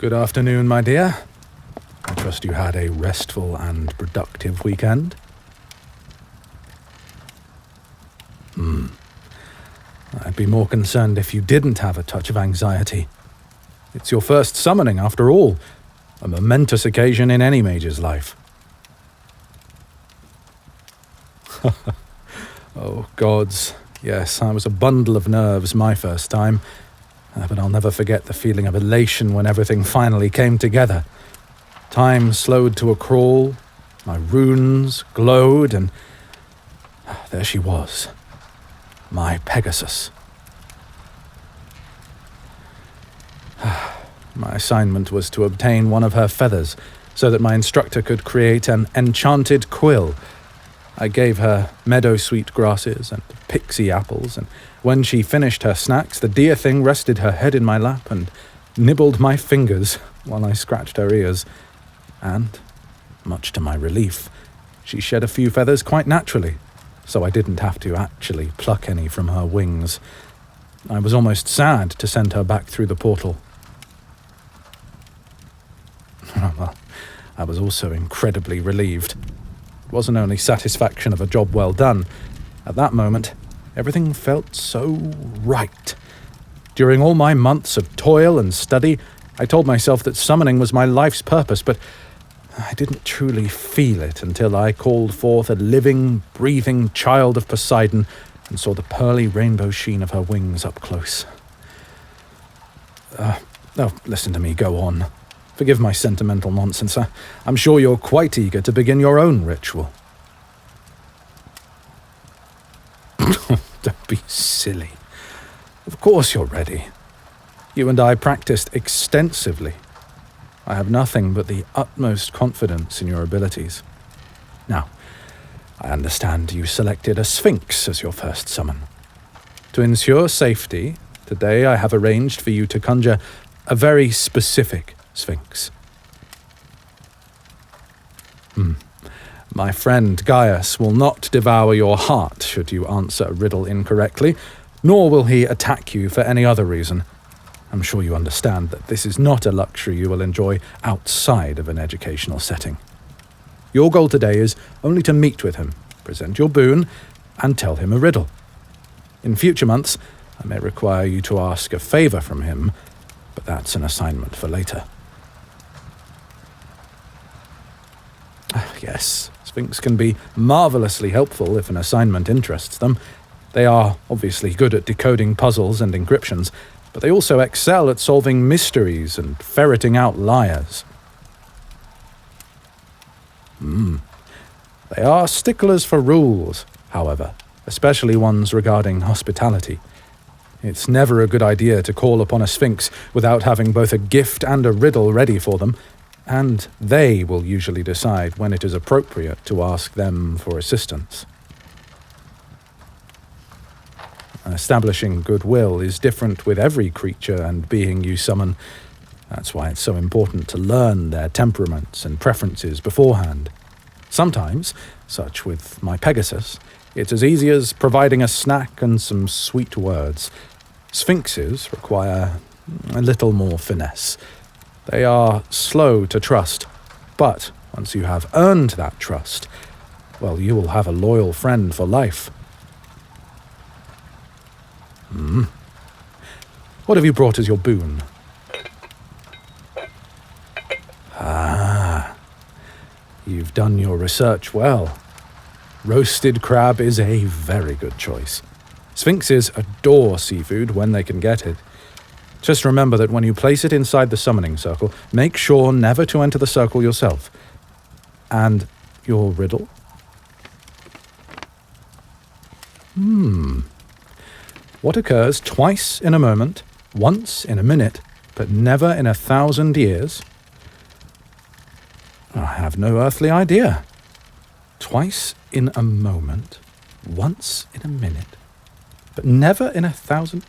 Good afternoon, my dear. I trust you had a restful and productive weekend. I'd be more concerned if you didn't have a touch of anxiety. It's your first summoning, after all. A momentous occasion in any mage's life. Oh, gods. Yes, I was a bundle of nerves my first time. But I'll never forget the feeling of elation when everything finally came together. Time slowed to a crawl, my runes glowed, and there she was. My Pegasus. My assignment was to obtain one of her feathers so that my instructor could create an enchanted quill. I gave her meadow sweet grasses and pixie apples, and when she finished her snacks, the dear thing rested her head in my lap and nibbled my fingers while I scratched her ears. And, much to my relief, she shed a few feathers quite naturally, so I didn't have to actually pluck any from her wings. I was almost sad to send her back through the portal. Well, I was also incredibly relieved. It wasn't only satisfaction of a job well done. At that moment, everything felt so right. During all my months of toil and study, I told myself that summoning was my life's purpose, but I didn't truly feel it until I called forth a living, breathing child of Poseidon and saw the pearly rainbow sheen of her wings up close. Listen to me, go on. Forgive my sentimental nonsense. I'm sure you're quite eager to begin your own ritual. Don't be silly. Of course you're ready. You and I practiced extensively. I have nothing but the utmost confidence in your abilities. Now, I understand you selected a sphinx as your first summon. To ensure safety, today I have arranged for you to conjure a very specific sphinx. My friend Gaius will not devour your heart should you answer a riddle incorrectly, nor will he attack you for any other reason. I'm sure you understand that this is not a luxury you will enjoy outside of an educational setting. Your goal today is only to meet with him, present your boon, and tell him a riddle. In future months, I may require you to ask a favor from him, but that's an assignment for later. Yes, Sphinx can be marvelously helpful if an assignment interests them. They are obviously good at decoding puzzles and encryptions, but they also excel at solving mysteries and ferreting out liars. They are sticklers for rules, however, especially ones regarding hospitality. It's never a good idea to call upon a Sphinx without having both a gift and a riddle ready for them, and they will usually decide when it is appropriate to ask them for assistance. Establishing goodwill is different with every creature and being you summon. That's why it's so important to learn their temperaments and preferences beforehand. Sometimes, such with my Pegasus, it's as easy as providing a snack and some sweet words. Sphinxes require a little more finesse. They are slow to trust, but once you have earned that trust, well, you will have a loyal friend for life. What have you brought as your boon? You've done your research well. Roasted crab is a very good choice. Sphinxes adore seafood when they can get it. Just remember that when you place it inside the summoning circle, make sure never to enter the circle yourself. And your riddle? What occurs twice in a moment, once in a minute, but never in 1,000 years? I have no earthly idea. Twice in a moment, once in a minute, but never in 1,000...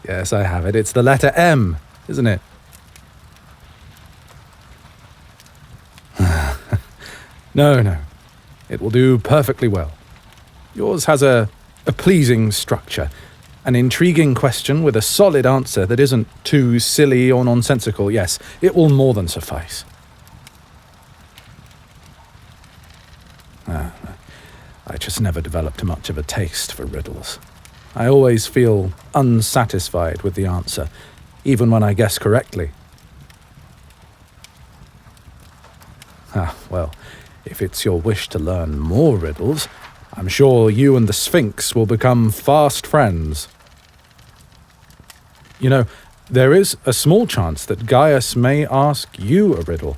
Yes, I have it. It's the letter M, isn't it? No. It will do perfectly well. Yours has a pleasing structure. An intriguing question with a solid answer that isn't too silly or nonsensical. Yes, it will more than suffice. I just never developed much of a taste for riddles. I always feel unsatisfied with the answer, even when I guess correctly. Well, if it's your wish to learn more riddles, I'm sure you and the Sphinx will become fast friends. You know, there is a small chance that Gaius may ask you a riddle.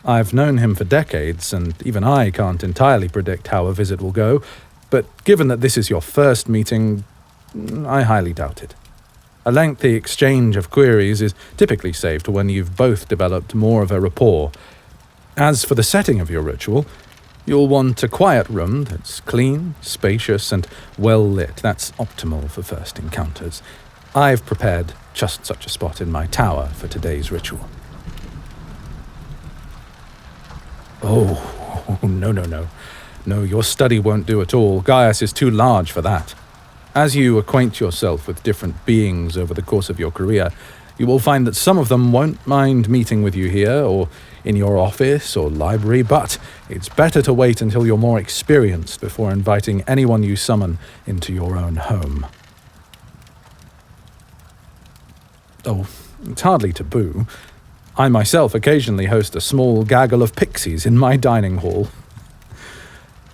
I've known him for decades, and even I can't entirely predict how a visit will go, but given that this is your first meeting, I highly doubt it. A lengthy exchange of queries is typically saved for when you've both developed more of a rapport. As for the setting of your ritual, you'll want a quiet room that's clean, spacious, and well lit. That's optimal for first encounters. I've prepared just such a spot in my tower for today's ritual. Oh, no. No, your study won't do at all. Gaius is too large for that. As you acquaint yourself with different beings over the course of your career, you will find that some of them won't mind meeting with you here or in your office or library, but it's better to wait until you're more experienced before inviting anyone you summon into your own home. Oh, it's hardly taboo. I myself occasionally host a small gaggle of pixies in my dining hall.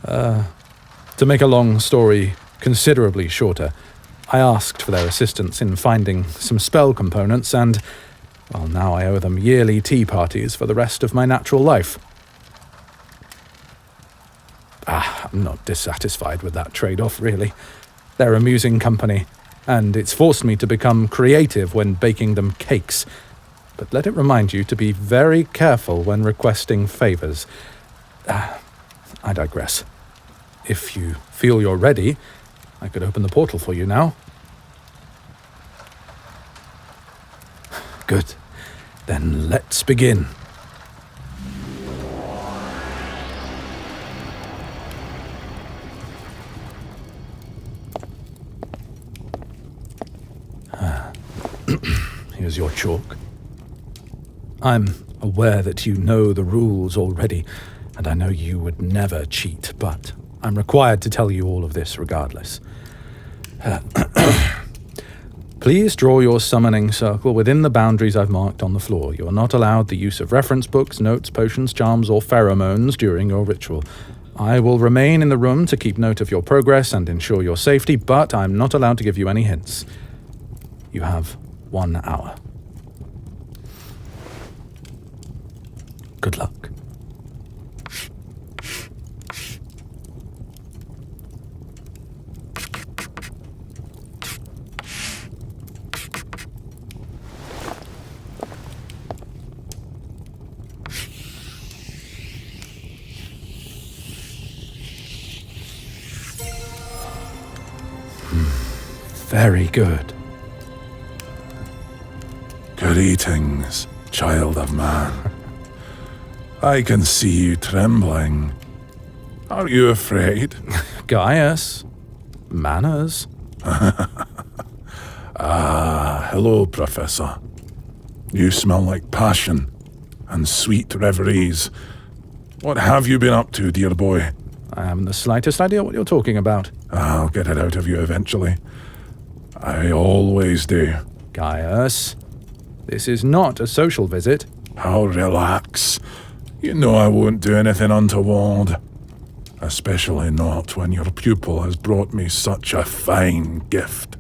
To make a long story considerably shorter, I asked for their assistance in finding some spell components and, well, now I owe them yearly tea parties for the rest of my natural life. I'm not dissatisfied with that trade-off, really. They're amusing company, and it's forced me to become creative when baking them cakes. But let it remind you to be very careful when requesting favors. I digress. If you feel you're ready, I could open the portal for you now. Good. Then let's begin. Here's your chalk. I'm aware that you know the rules already, and I know you would never cheat, but I'm required to tell you all of this regardless. Please draw your summoning circle within the boundaries I've marked on the floor. You are not allowed the use of reference books, notes, potions, charms, or pheromones during your ritual. I will remain in the room to keep note of your progress and ensure your safety, but I'm not allowed to give you any hints. You have 1 hour. Good luck. Very good. Greetings, child of man. I can see you trembling. Are you afraid? Gaius. Manners. Hello, Professor. You smell like passion and sweet reveries. What have you been up to, dear boy? I haven't the slightest idea what you're talking about. I'll get it out of you eventually. I always do. Gaius, this is not a social visit. Oh, relax. You know I won't do anything untoward. Especially not when your pupil has brought me such a fine gift.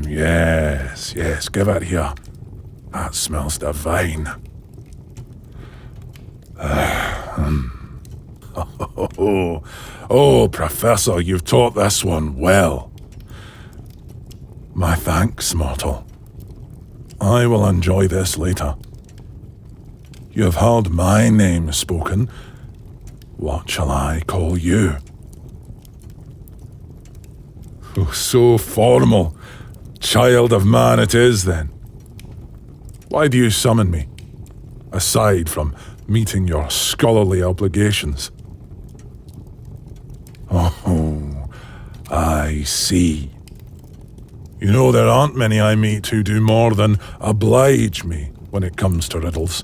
Yes, give it here. That smells divine. Oh, Professor, you've taught this one well. My thanks, mortal. I will enjoy this later. You have heard my name spoken. What shall I call you? Oh, so formal. Child of man it is, then. Why do you summon me, aside from meeting your scholarly obligations? I see. You know, there aren't many I meet who do more than oblige me when it comes to riddles.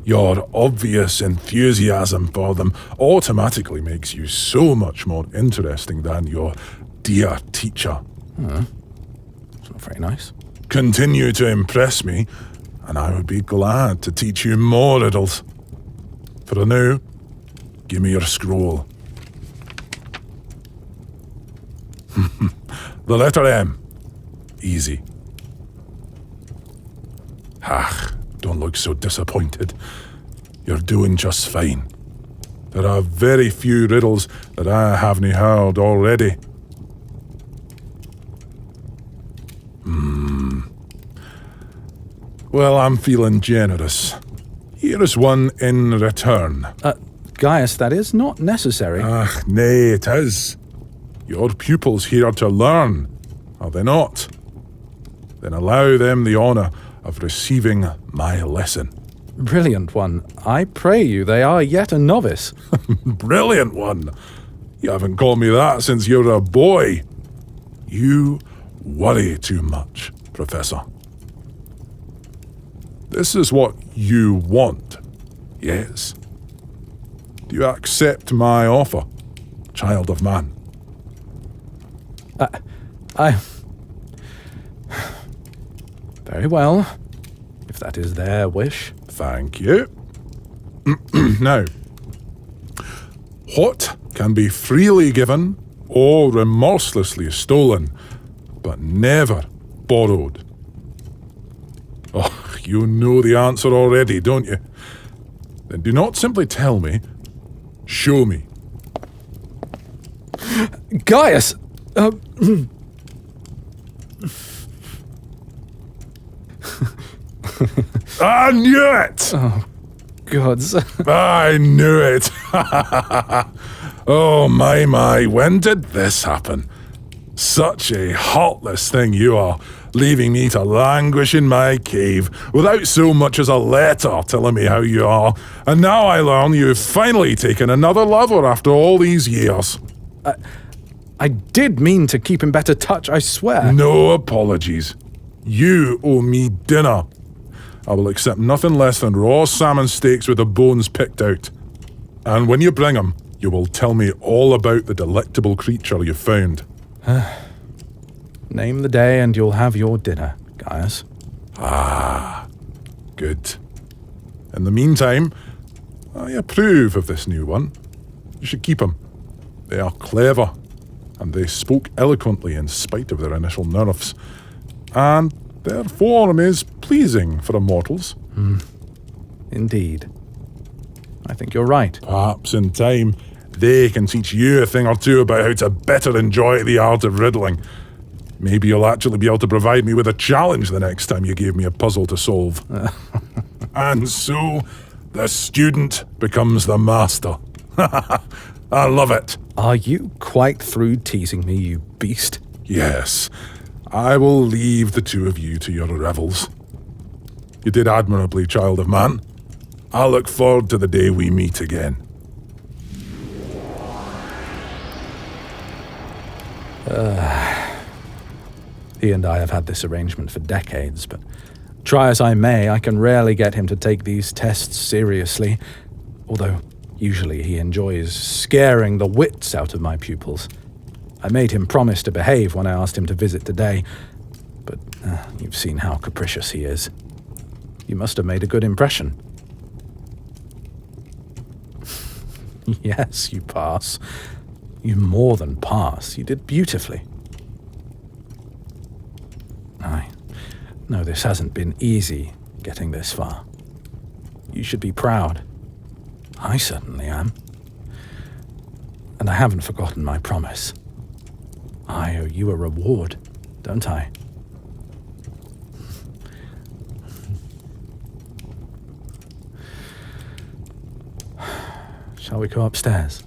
Your obvious enthusiasm for them automatically makes you so much more interesting than your dear teacher. It's not very nice. Continue to impress me, and I would be glad to teach you more riddles. For now, give me your scroll. The letter M. Easy. Don't look so disappointed. You're doing just fine. There are very few riddles that I haven't heard already. Well, I'm feeling generous. Here is one in return. Gaius, that is not necessary. Nay, it is. Your pupils here to learn, are they not? Then allow them the honour of receiving my lesson. Brilliant one. I pray you, they are yet a novice. Brilliant one. You haven't called me that since you were a boy. You worry too much, Professor. This is what you want, yes? Do you accept my offer, child of man? Very well, if that is their wish. Thank you. Now, what can be freely given or remorselessly stolen, but never borrowed? Oh, you know the answer already, don't you? Then do not simply tell me, show me. Gaius! I knew it! Oh, gods. I knew it! Oh, my, when did this happen? Such a heartless thing you are, leaving me to languish in my cave without so much as a letter telling me how you are. And now I learn you've finally taken another lover after all these years. I did mean to keep in better touch, I swear. No apologies. You owe me dinner. I will accept nothing less than raw salmon steaks with the bones picked out. And when you bring them, you will tell me all about the delectable creature you found. Name the day and you'll have your dinner, Gaius. Good. In the meantime, I approve of this new one. You should keep them. They are clever, and they spoke eloquently in spite of their initial nerves. And their form is pleasing for immortals. Indeed. I think you're right. Perhaps in time, they can teach you a thing or two about how to better enjoy the art of riddling. Maybe you'll actually be able to provide me with a challenge the next time you gave me a puzzle to solve. And so, the student becomes the master. I love it. Are you quite through teasing me, you beast? Yes, I will leave the two of you to your revels. You did admirably, child of man. I look forward to the day we meet again. He and I have had this arrangement for decades, but try as I may, I can rarely get him to take these tests seriously, although usually he enjoys scaring the wits out of my pupils. I made him promise to behave when I asked him to visit today, but you've seen how capricious he is. You must have made a good impression. Yes, you pass. You more than pass. You did beautifully. No, this hasn't been easy, getting this far. You should be proud. I certainly am. And I haven't forgotten my promise. I owe you a reward, don't I? Shall we go upstairs?